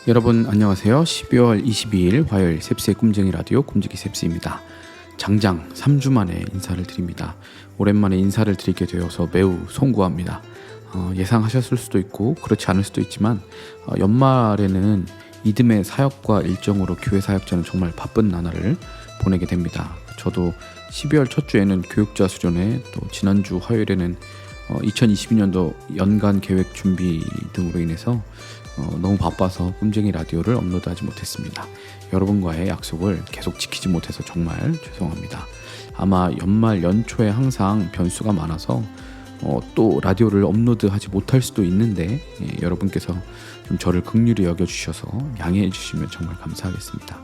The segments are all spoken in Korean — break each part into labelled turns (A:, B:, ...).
A: 여러분 안녕하세요. 12월 22일 화요일 셉스의 꿈쟁이 라디오 꿈지기 셉스입니다. 장장 3주 만에 인사를 드립니다. 오랜만에 인사를 드리게 되어서 매우 송구합니다. 예상하셨을 수도 있고 그렇지 않을 수도 있지만 연말에는 이듬해 사역과 일정으로 교회 사역자는 정말 바쁜 나날을 보내게 됩니다. 저도 12월 첫 주에는 교육자 수련회, 또 지난주 화요일에는 2022년도 연간 계획 준비 등으로 인해서 너무 바빠서 꿈쟁이 라디오를 업로드하지 못했습니다. 여러분과의 약속을 계속 지키지 못해서 정말 죄송합니다. 아마 연말 연초에 항상 변수가 많아서 또 라디오를 업로드하지 못할 수도 있는데 여러분께서 좀 저를 긍휼히 여겨주셔서 양해해 주시면 정말 감사하겠습니다.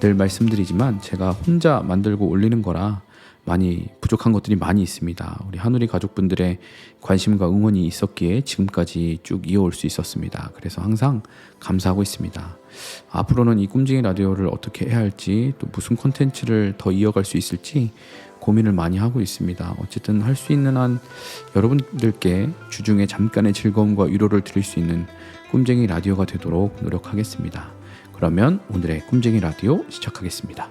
A: 늘 말씀드리지만 제가 혼자 만들고 올리는 거라 많이 부족한 것들이 많이 있습니다. 우리 한우리 가족분들의 관심과 응원이 있었기에 지금까지 쭉 이어올 수 있었습니다. 그래서 항상 감사하고 있습니다. 앞으로는 이 꿈쟁이 라디오를 어떻게 해야 할지, 또 무슨 콘텐츠를 더 이어갈 수 있을지 고민을 많이 하고 있습니다. 어쨌든 할 수 있는 한 여러분들께 주중에 잠깐의 즐거움과 위로를 드릴 수 있는 꿈쟁이 라디오가 되도록 노력하겠습니다. 그러면 오늘의 꿈쟁이 라디오 시작하겠습니다.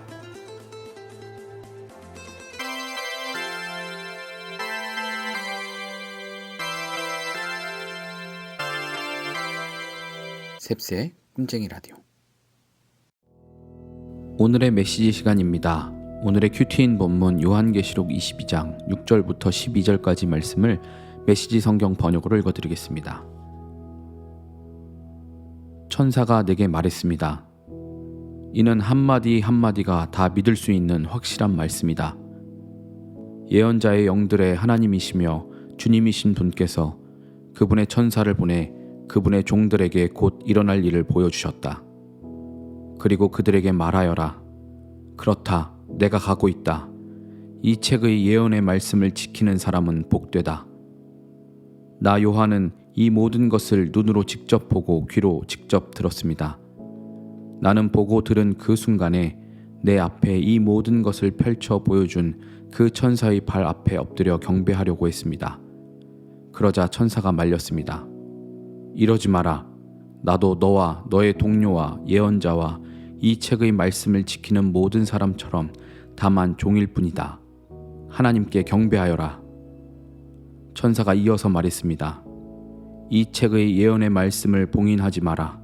A: 셉스의 꿈쟁이 라디오. 오늘의 메시지 시간입니다. 오늘의 큐티인 본문 요한계시록 22장 6절부터 12절까지 말씀을 메시지 성경 번역으로 읽어드리겠습니다. 천사가 내게 말했습니다. 이는 한마디 한마디가 다 믿을 수 있는 확실한 말씀이다. 예언자의 영들의 하나님이시며 주님이신 분께서 그분의 천사를 보내 그분의 종들에게 곧 일어날 일을 보여주셨다. 그리고 그들에게 말하여라. 그렇다. 내가 가고 있다. 이 책의 예언의 말씀을 지키는 사람은 복되다. 나 요한은 이 모든 것을 눈으로 직접 보고 귀로 직접 들었습니다. 나는 보고 들은 그 순간에 내 앞에 이 모든 것을 펼쳐 보여준 그 천사의 발 앞에 엎드려 경배하려고 했습니다. 그러자 천사가 말렸습니다. 이러지 마라. 나도 너와 너의 동료와 예언자와 이 책의 말씀을 지키는 모든 사람처럼 다만 종일 뿐이다. 하나님께 경배하여라. 천사가 이어서 말했습니다. 이 책의 예언의 말씀을 봉인하지 마라.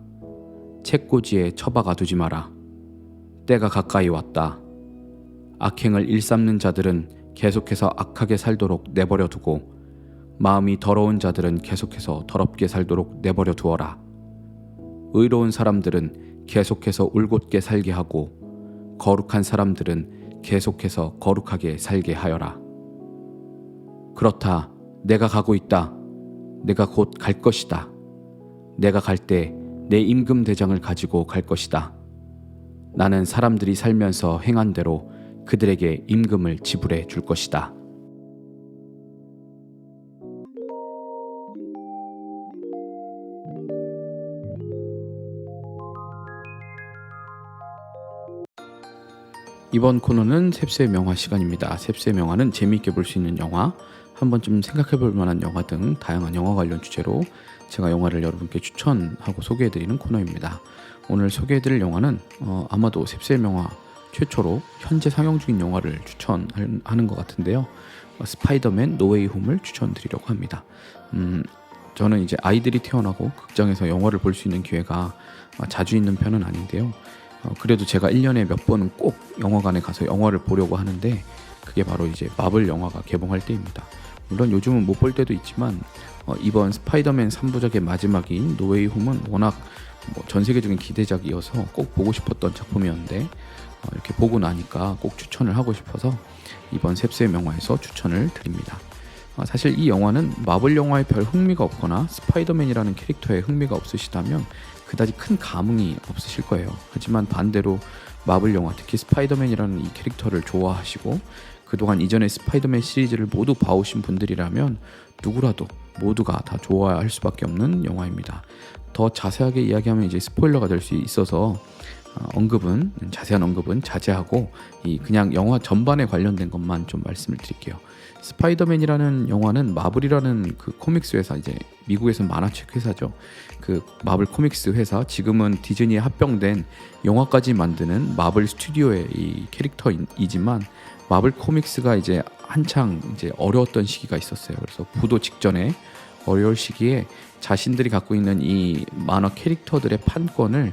A: 책꽂이에 처박아 두지 마라. 때가 가까이 왔다. 악행을 일삼는 자들은 계속해서 악하게 살도록 내버려 두고 마음이 더러운 자들은 계속해서 더럽게 살도록 내버려 두어라. 의로운 사람들은 계속해서 울곧게 살게 하고 거룩한 사람들은 계속해서 거룩하게 살게 하여라. 그렇다. 내가 가고 있다. 내가 곧 갈 것이다. 내가 갈 때 내 임금 대장을 가지고 갈 것이다. 나는 사람들이 살면서 행한 대로 그들에게 임금을 지불해 줄 것이다. 이번 코너는 셉스의 명화 시간입니다. 셉스의 명화는 재미있게 볼 수 있는 영화, 한 번쯤 생각해 볼 만한 영화 등 다양한 영화 관련 주제로 제가 영화를 여러분께 추천하고 소개해드리는 코너입니다. 오늘 소개해드릴 영화는 아마도 셉스의 명화 최초로 현재 상영 중인 영화를 추천하는 것 같은데요. 스파이더맨 노웨이 홈을 추천드리려고 합니다. 저는 이제 아이들이 태어나고 극장에서 영화를 볼 수 있는 기회가 자주 있는 편은 아닌데요. 그래도 제가 1년에 몇 번은 꼭 영화관에 가서 영화를 보려고 하는데 그게 바로 이제 마블 영화가 개봉할 때입니다. 물론 요즘은 못 볼 때도 있지만 이번 스파이더맨 3부작의 마지막인 노웨이 홈은 워낙 전 세계적인 기대작이어서 꼭 보고 싶었던 작품이었는데 이렇게 보고 나니까 꼭 추천을 하고 싶어서 이번 셉스의 명화에서 추천을 드립니다. 사실 이 영화는 마블 영화에 별 흥미가 없거나 스파이더맨이라는 캐릭터에 흥미가 없으시다면 그다지 큰 감흥이 없으실 거예요. 하지만 반대로 마블 영화, 특히 스파이더맨이라는 이 캐릭터를 좋아하시고 그동안 이전의 스파이더맨 시리즈를 모두 봐오신 분들이라면 누구라도 모두가 다 좋아할 수밖에 없는 영화입니다. 더 자세하게 이야기하면 이제 스포일러가 될 수 있어서 자세한 언급은 자제하고 그냥 영화 전반에 관련된 것만 좀 말씀을 드릴게요. 스파이더맨이라는 영화는 마블이라는 그 코믹스 회사, 이제 미국에서 만화책 회사죠. 그 마블 코믹스 회사, 지금은 디즈니에 합병된 영화까지 만드는 마블 스튜디오의 이 캐릭터이지만, 마블 코믹스가 이제 한창 이제 어려웠던 시기가 있었어요. 그래서 부도 직전에 어려울 시기에 자신들이 갖고 있는 이 만화 캐릭터들의 판권을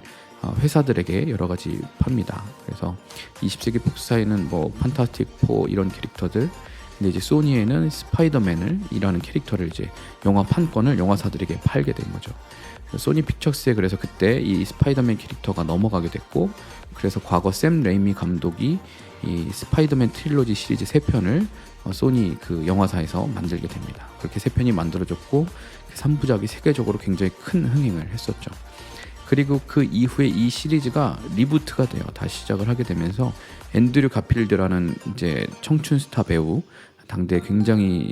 A: 회사들에게 여러 가지 팝니다. 그래서 20세기 폭스사에는 뭐 판타스틱 4 이런 캐릭터들, 근데 이제 소니에는 스파이더맨을 이라는 캐릭터를 이제 영화 판권을 영화사들에게 팔게 된 거죠. 소니 픽처스에 그래서 그때 이 스파이더맨 캐릭터가 넘어가게 됐고, 그래서 과거 샘 레이미 감독이 이 스파이더맨 트릴로지 시리즈 3편을 소니 그 영화사에서 만들게 됩니다. 그렇게 3편이 만들어졌고, 그 3부작이 세계적으로 굉장히 큰 흥행을 했었죠. 그리고 그 이후에 이 시리즈가 리부트가 돼요. 다시 시작을 하게 되면서 앤드류 가필드라는 이제 청춘 스타 배우, 당대 굉장히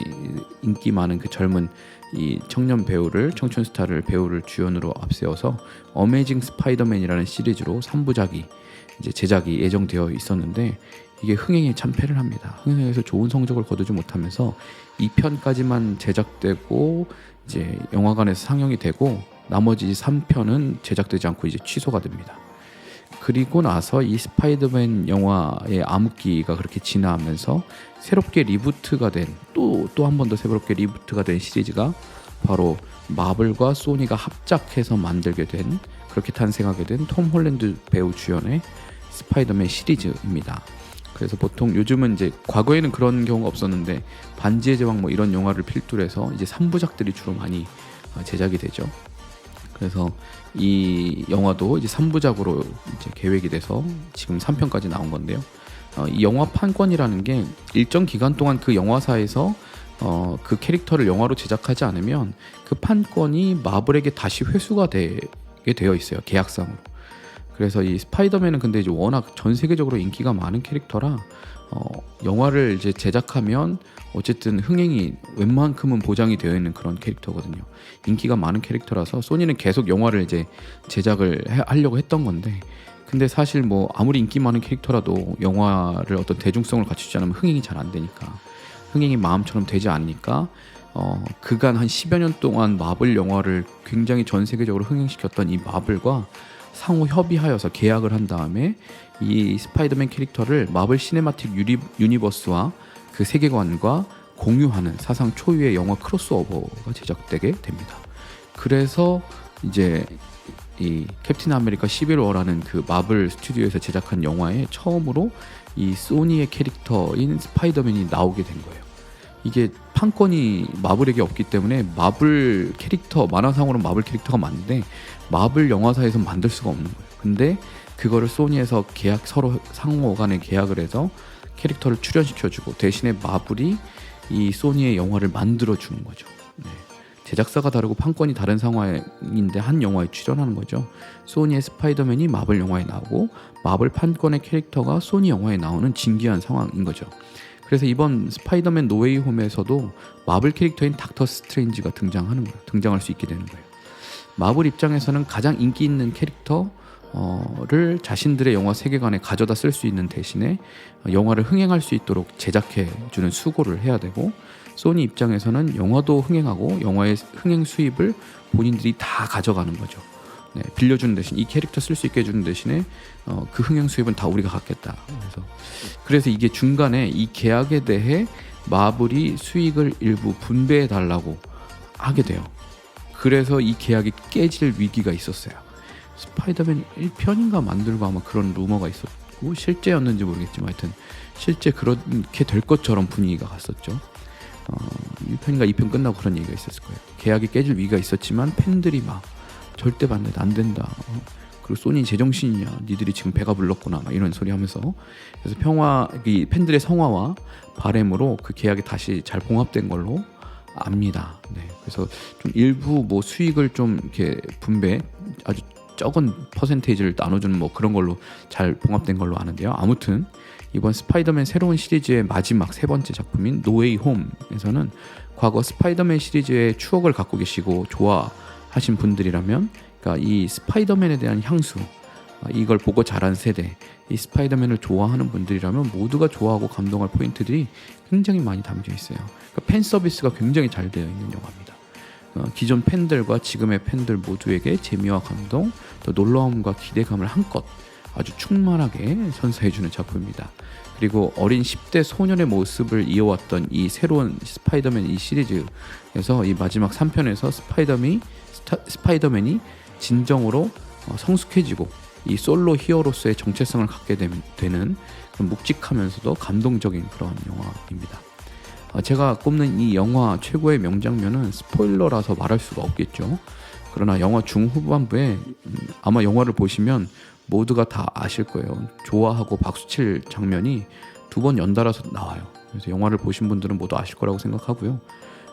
A: 인기 많은 그 젊은 이 청년 배우를, 청춘 스타를 배우를 주연으로 앞세워서 어메이징 스파이더맨이라는 시리즈로 3부작이 이제 제작이 예정되어 있었는데, 이게 흥행에 참패를 합니다. 흥행에서 좋은 성적을 거두지 못하면서 2편까지만 제작되고 이제 영화관에서 상영이 되고, 나머지 3편은 제작되지 않고 이제 취소가 됩니다. 그리고 나서 이 스파이더맨 영화의 암흑기가 그렇게 지나면서 새롭게 리부트가 된, 또 한 번 더 새롭게 리부트가 된 시리즈가 바로 마블과 소니가 합작해서 만들게 된, 그렇게 탄생하게 된 톰 홀랜드 배우 주연의 스파이더맨 시리즈입니다. 그래서 보통 요즘은 이제, 과거에는 그런 경우가 없었는데 반지의 제왕 뭐 이런 영화를 필두로 해서 이제 3부작들이 주로 많이 제작이 되죠. 그래서 이 영화도 이제 3부작으로 이제 계획이 돼서 지금 3편까지 나온 건데요. 이 영화 판권이라는 게 일정 기간 동안 그 영화사에서 그 캐릭터를 영화로 제작하지 않으면 그 판권이 마블에게 다시 회수가 되게 되어 있어요, 계약상으로. 그래서 이 스파이더맨은 근데 이제 워낙 전 세계적으로 인기가 많은 캐릭터라 영화를 이제 제작하면 어쨌든 흥행이 웬만큼은 보장이 되어 있는 그런 캐릭터거든요. 인기가 많은 캐릭터라서 소니는 계속 영화를 이제 제작을 하려고 했던 건데, 근데 사실 뭐 아무리 인기 많은 캐릭터라도 영화를 어떤 대중성을 갖추지 않으면 흥행이 잘 안 되니까, 흥행이 마음처럼 되지 않으니까 그간 한 10여 년 동안 마블 영화를 굉장히 전 세계적으로 흥행시켰던 이 마블과 상호 협의하여서 계약을 한 다음에 이 스파이더맨 캐릭터를 마블 시네마틱 유니버스와 그 세계관과 공유하는 사상 초유의 영화 크로스오버가 제작되게 됩니다. 그래서 이제 이 캡틴 아메리카 시빌워라는 그 마블 스튜디오에서 제작한 영화에 처음으로 이 소니의 캐릭터인 스파이더맨이 나오게 된 거예요. 이게 판권이 마블에게 없기 때문에 마블 캐릭터, 만화상으로 마블 캐릭터가 많은데 마블 영화사에서 만들 수가 없는 거예요. 근데 그거를 소니에서 서로 상호 간에 계약을 해서 캐릭터를 출연시켜주고, 대신에 마블이 이 소니의 영화를 만들어주는 거죠. 네. 제작사가 다르고 판권이 다른 상황인데 한 영화에 출연하는 거죠. 소니의 스파이더맨이 마블 영화에 나오고 마블 판권의 캐릭터가 소니 영화에 나오는 진기한 상황인 거죠. 그래서 이번 스파이더맨 노웨이 홈에서도 마블 캐릭터인 닥터 스트레인지가 등장할 수 있게 되는 거예요. 마블 입장에서는 가장 인기 있는 캐릭터를 자신들의 영화 세계관에 가져다 쓸 수 있는 대신에 영화를 흥행할 수 있도록 제작해주는 수고를 해야 되고, 소니 입장에서는 영화도 흥행하고 영화의 흥행 수입을 본인들이 다 가져가는 거죠. 네, 빌려주는 대신, 이 캐릭터 쓸 수 있게 해주는 대신에 그 흥행 수입은 다 우리가 갖겠다. 그래서 이게 중간에 이 계약에 대해 마블이 수익을 일부 분배해 달라고 하게 돼요. 그래서 이 계약이 깨질 위기가 있었어요. 스파이더맨 1편인가 만들고 아마 그런 루머가 있었고, 실제였는지 모르겠지만 하여튼 실제 그렇게 될 것처럼 분위기가 갔었죠. 1편인가 2편 끝나고 그런 얘기가 있었을 거예요. 계약이 깨질 위기가 있었지만 팬들이 막 절대 반대, 안 된다. 그리고 소니 제정신이냐, 니들이 지금 배가 불렀구나, 막 이런 소리 하면서. 그래서 이 팬들의 성화와 바램으로 그 계약이 다시 잘 봉합된 걸로 압니다. 네. 그래서 좀 일부 뭐 수익을 좀 이렇게 아주 적은 퍼센테이지를 나눠주는 뭐 그런 걸로 잘 봉합된 걸로 아는데요. 아무튼 이번 스파이더맨 새로운 시리즈의 마지막 3번째 작품인 노웨이 홈에서는 과거 스파이더맨 시리즈의 추억을 갖고 계시고 좋아하신 분들이라면, 그러니까 이 스파이더맨에 대한 향수, 이걸 보고 자란 세대, 이 스파이더맨을 좋아하는 분들이라면 모두가 좋아하고 감동할 포인트들이 굉장히 많이 담겨 있어요. 그러니까 팬 서비스가 굉장히 잘 되어 있는 영화입니다. 기존 팬들과 지금의 팬들 모두에게 재미와 감동, 또 놀라움과 기대감을 한껏 아주 충만하게 선사해주는 작품입니다. 그리고 어린 10대 소년의 모습을 이어왔던 이 새로운 스파이더맨 이 시리즈에서 이 마지막 3편에서 스파이더맨이 진정으로 성숙해지고 이 솔로 히어로서의 정체성을 갖게 되는 그런 묵직하면서도 감동적인 그런 영화입니다. 제가 꼽는 이 영화 최고의 명장면은 스포일러라서 말할 수가 없겠죠. 그러나 영화 중후반부에 아마 영화를 보시면 모두가 다 아실 거예요. 좋아하고 박수칠 장면이 2번 연달아서 나와요. 그래서 영화를 보신 분들은 모두 아실 거라고 생각하고요.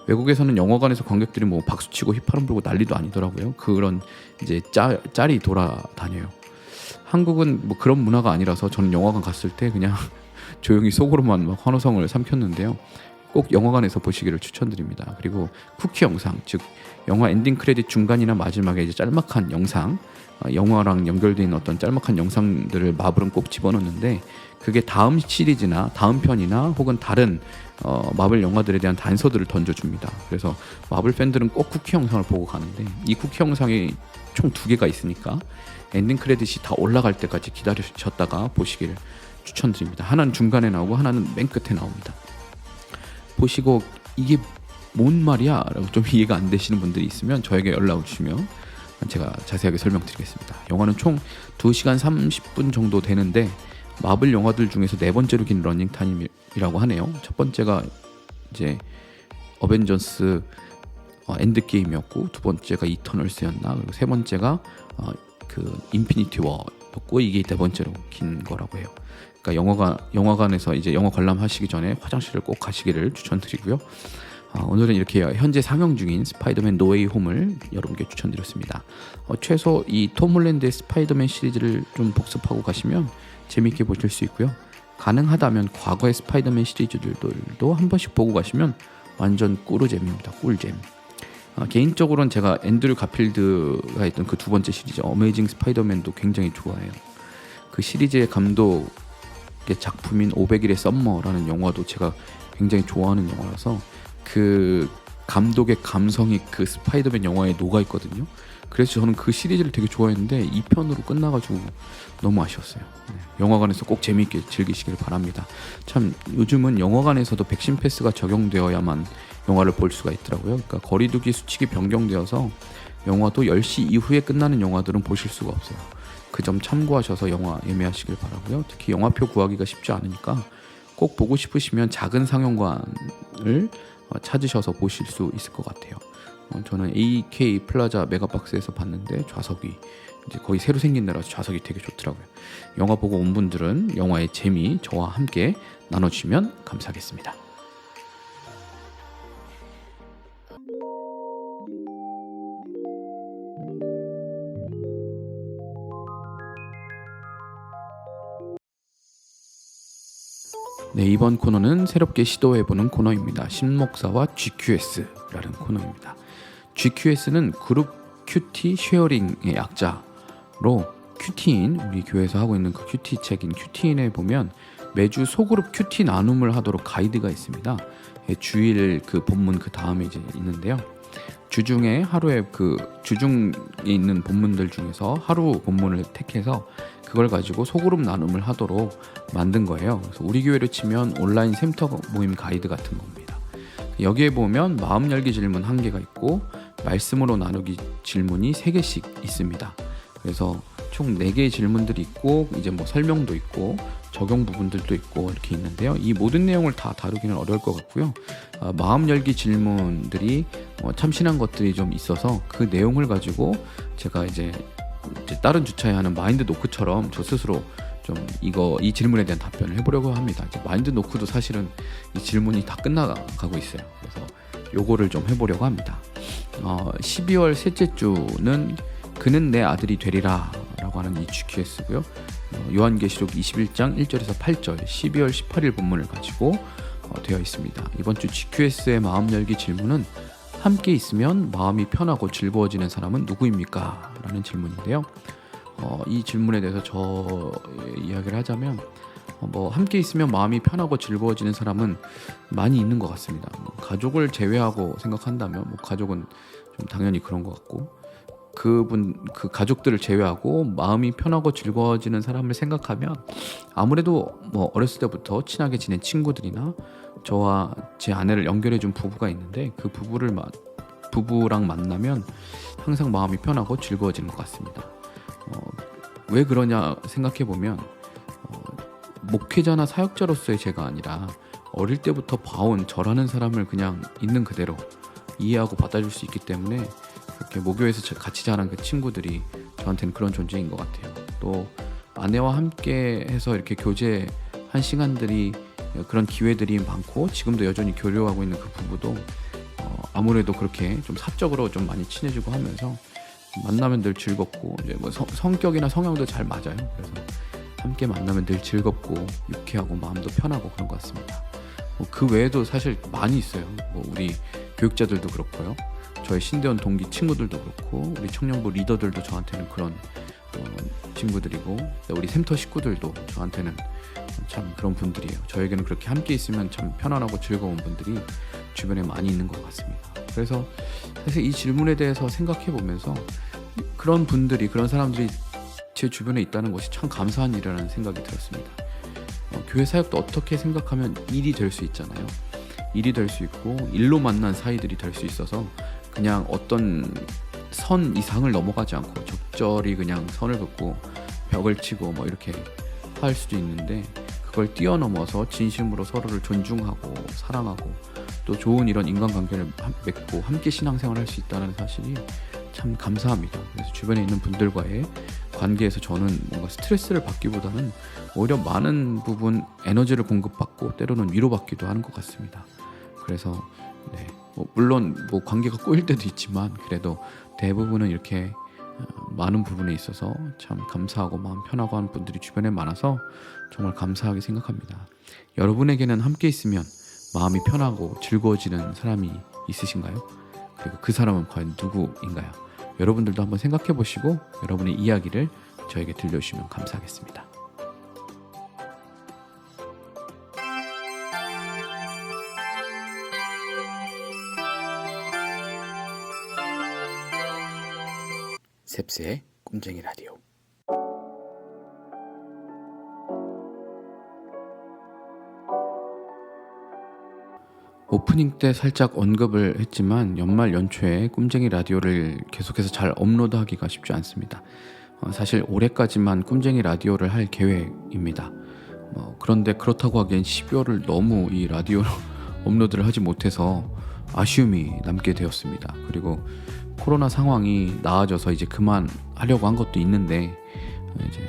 A: 외국에서는 영화관에서 관객들이 뭐 박수치고 휘파람 불고 난리도 아니더라고요. 그런 이제 짤이 돌아다녀요. 한국은 뭐 그런 문화가 아니라서 저는 영화관 갔을 때 그냥 조용히 속으로만 막 환호성을 삼켰는데요. 꼭 영화관에서 보시기를 추천드립니다. 그리고 쿠키 영상, 즉 영화 엔딩 크레딧 중간이나 마지막에 이제 짤막한 영상, 영화랑 연결되어 있는 어떤 짤막한 영상들을 마블은 꼭 집어넣는데 그게 다음 시리즈나 다음 편이나 혹은 다른 마블 영화들에 대한 단서들을 던져줍니다. 그래서 마블 팬들은 꼭 쿠키 영상을 보고 가는데 이 쿠키 영상이 총 2개가 있으니까 엔딩 크레딧이 다 올라갈 때까지 기다리셨다가 보시기를 추천드립니다. 하나는 중간에 나오고 하나는 맨 끝에 나옵니다. 보시고 이게 뭔 말이야? 라고 좀 이해가 안 되시는 분들이 있으면 저에게 연락을 주시면 제가 자세하게 설명드리겠습니다. 영화는 총 2시간 30분 정도 되는데 마블 영화들 중에서 4번째로 긴 러닝타임이라고 하네요. 첫 번째가 이제 어벤져스 엔드게임이었고, 2번째가 이터널스였나, 그리고 3번째가 그 인피니티 워였고, 이게 4번째로 긴 거라고 해요. 그러니까 영화관에서 이제 영화 관람하시기 전에 화장실을 꼭 가시기를 추천드리고요. 오늘은 이렇게 현재 상영 중인 스파이더맨 노웨이 홈을 여러분께 추천드렸습니다. 최소 이 톰 홀랜드의 스파이더맨 시리즈를 좀 복습하고 가시면 재미있게 보실 수 있고요. 가능하다면 과거의 스파이더맨 시리즈들도 한 번씩 보고 가시면 완전 꿀잼입니다. 꿀잼. 개인적으로는 제가 앤드류 가필드가 했던 그 2번째 시리즈 어메이징 스파이더맨도 굉장히 좋아해요. 그 시리즈의 감독의 작품인 500일의 썸머라는 영화도 제가 굉장히 좋아하는 영화라서 그 감독의 감성이 그 스파이더맨 영화에 녹아있거든요. 그래서 저는 그 시리즈를 되게 좋아했는데 2편으로 끝나가지고 너무 아쉬웠어요. 영화관에서 꼭 재미있게 즐기시길 바랍니다. 참 요즘은 영화관에서도 백신 패스가 적용되어야만 영화를 볼 수가 있더라고요. 그러니까 거리두기 수칙이 변경되어서 영화도 10시 이후에 끝나는 영화들은 보실 수가 없어요. 그 점 참고하셔서 영화 예매하시길 바라고요. 특히 영화표 구하기가 쉽지 않으니까 꼭 보고 싶으시면 작은 상영관을 찾으셔서 보실 수 있을 것 같아요. 저는 AK 플라자 메가박스에서 봤는데 좌석이 이제 거의 새로 생긴 데라서 좌석이 되게 좋더라고요. 영화 보고 온 분들은 영화의 재미 저와 함께 나눠주시면 감사하겠습니다. 네, 이번 코너는 새롭게 시도해보는 코너입니다. 신목사와 GQS라는 코너입니다. GQS는 그룹 큐티 쉐어링의 약자로 큐티인, 우리 교회에서 하고 있는 그 큐티 책인 큐티인에 보면 매주 소그룹 큐티 나눔을 하도록 가이드가 있습니다. 주일 그 본문 그 다음에 이제 있는데요. 주중에 하루에 그 주중에 있는 본문들 중에서 하루 본문을 택해서 그걸 가지고 소그룹 나눔을 하도록 만든 거예요. 그래서 우리 교회로 치면 온라인 샘터 모임 가이드 같은 겁니다. 여기에 보면 마음 열기 질문 1개가 있고 말씀으로 나누기 질문이 3개씩 있습니다. 그래서 총 4개의 질문들이 있고 이제 뭐 설명도 있고 적용 부분들도 있고 이렇게 있는데요. 이 모든 내용을 다 다루기는 어려울 것 같고요. 마음 열기 질문들이 참신한 것들이 좀 있어서 그 내용을 가지고 제가 이제 다른 주차에 하는 마인드 노크처럼 저 스스로 좀 이 질문에 대한 답변을 해보려고 합니다. 이제 마인드 노크도 사실은 이 질문이 다 끝나가고 있어요. 그래서 요거를 좀 해보려고 합니다. 12월 셋째 주는 그는 내 아들이 되리라 라고 하는 이 GQS고요. 요한계시록 21장 1절에서 8절 12월 18일 본문을 가지고 되어 있습니다. 이번 주 GQS의 마음 열기 질문은 함께 있으면 마음이 편하고 즐거워지는 사람은 누구입니까? 라는 질문인데요. 이 질문에 대해서 저 이야기를 하자면 뭐 함께 있으면 마음이 편하고 즐거워지는 사람은 많이 있는 것 같습니다. 뭐 가족을 제외하고 생각한다면 뭐 가족은 좀 당연히 그런 것 같고, 그 가족들을 제외하고 마음이 편하고 즐거워지는 사람을 생각하면 아무래도 뭐 어렸을 때부터 친하게 지낸 친구들이나 저와 제 아내를 연결해준 부부가 있는데, 그 부부랑 만나면 항상 마음이 편하고 즐거워지는 것 같습니다. 왜 그러냐 생각해 보면, 목회자나 사역자로서의 제가 아니라 어릴 때부터 봐온 저라는 사람을 그냥 있는 그대로 이해하고 받아줄 수 있기 때문에, 이렇게 모교에서 같이 자란 그 친구들이 저한테는 그런 존재인 것 같아요. 또 아내와 함께 해서 이렇게 교제한 시간들이, 그런 기회들이 많고 지금도 여전히 교류하고 있는 그 부부도 아무래도 그렇게 좀 사적으로 좀 많이 친해지고 하면서 만나면 늘 즐겁고, 이제 뭐 성격이나 성향도 잘 맞아요. 그래서 함께 만나면 늘 즐겁고 유쾌하고 마음도 편하고 그런 것 같습니다. 그 외에도 사실 많이 있어요. 뭐 우리 교육자들도 그렇고요, 저희 신대원 동기 친구들도 그렇고, 우리 청년부 리더들도 저한테는 그런 친구들이고, 우리 샘터 식구들도 저한테는 참 그런 분들이에요. 저에게는 그렇게 함께 있으면 참 편안하고 즐거운 분들이 주변에 많이 있는 것 같습니다. 그래서 사실 이 질문에 대해서 생각해 보면서, 그런 분들이, 그런 사람들이 제 주변에 있다는 것이 참 감사한 일이라는 생각이 들었습니다. 교회 사역도 어떻게 생각하면 일이 될 수 있잖아요. 일이 될 수 있고 일로 만난 사이들이 될 수 있어서, 그냥 어떤 선 이상을 넘어가지 않고 적절히 그냥 선을 긋고 벽을 치고 뭐 이렇게 할 수도 있는데, 그걸 뛰어넘어서 진심으로 서로를 존중하고 사랑하고 또 좋은 이런 인간관계를 맺고 함께 신앙생활을 할 수 있다는 사실이 참 감사합니다. 그래서 주변에 있는 분들과의 관계에서 저는 뭔가 스트레스를 받기보다는 오히려 많은 부분 에너지를 공급받고 때로는 위로받기도 하는 것 같습니다. 그래서 물론 뭐 관계가 꼬일 때도 있지만, 그래도 대부분은 이렇게 많은 부분에 있어서 참 감사하고 마음 편하고 하는 분들이 주변에 많아서 정말 감사하게 생각합니다. 여러분에게는 함께 있으면 마음이 편하고 즐거워지는 사람이 있으신가요? 그리고 그 사람은 과연 누구인가요? 여러분들도 한번 생각해 보시고 여러분의 이야기를 저에게 들려주시면 감사하겠습니다. 셉스의 꿈쟁이 라디오. 오프닝 때 살짝 언급을 했지만, 연말 연초에 꿈쟁이 라디오를 계속해서 잘 업로드하기가 쉽지 않습니다. 사실 올해까지만 꿈쟁이 라디오를 할 계획입니다. 그런데 그렇다고 하기엔 12월을 너무 이 라디오 업로드를 하지 못해서 아쉬움이 남게 되었습니다. 그리고 코로나 상황이 나아져서 이제 그만하려고 한 것도 있는데, 이제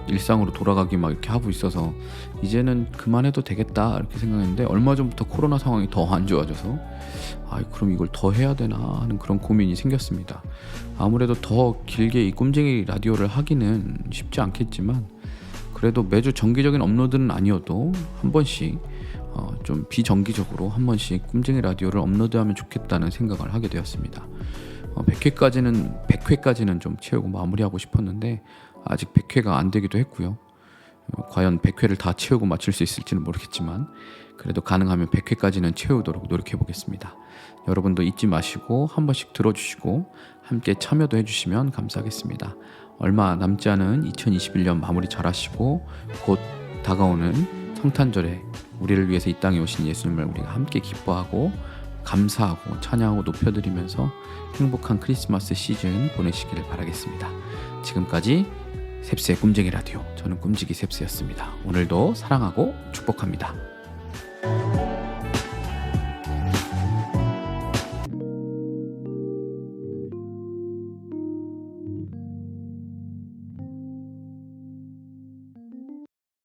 A: 일상으로 돌아가기 막 이렇게 하고 있어서 이제는 그만해도 되겠다 이렇게 생각했는데, 얼마 전부터 코로나 상황이 더 안 좋아져서 그럼 이걸 더 해야 되나 하는 그런 고민이 생겼습니다. 아무래도 더 길게 이 꿈쟁이 라디오를 하기는 쉽지 않겠지만, 그래도 매주 정기적인 업로드는 아니어도 한 번씩 좀 비정기적으로 한 번씩 꿈쟁이 라디오를 업로드하면 좋겠다는 생각을 하게 되었습니다. 100회까지는 좀 채우고 마무리하고 싶었는데 아직 100회가 안 되기도 했고요. 과연 100회를 다 채우고 마칠 수 있을지는 모르겠지만, 그래도 가능하면 100회까지는 채우도록 노력해 보겠습니다. 여러분도 잊지 마시고 한 번씩 들어주시고 함께 참여도 해주시면 감사하겠습니다. 얼마 남지 않은 2021년 마무리 잘 하시고, 곧 다가오는 성탄절에 우리를 위해서 이 땅에 오신 예수님을 우리가 함께 기뻐하고 감사하고 찬양하고 높여드리면서 행복한 크리스마스 시즌 보내시기를 바라겠습니다. 지금까지 셉스의 꿈쟁이 라디오, 저는 꿈지기 셉스였습니다. 오늘도 사랑하고 축복합니다.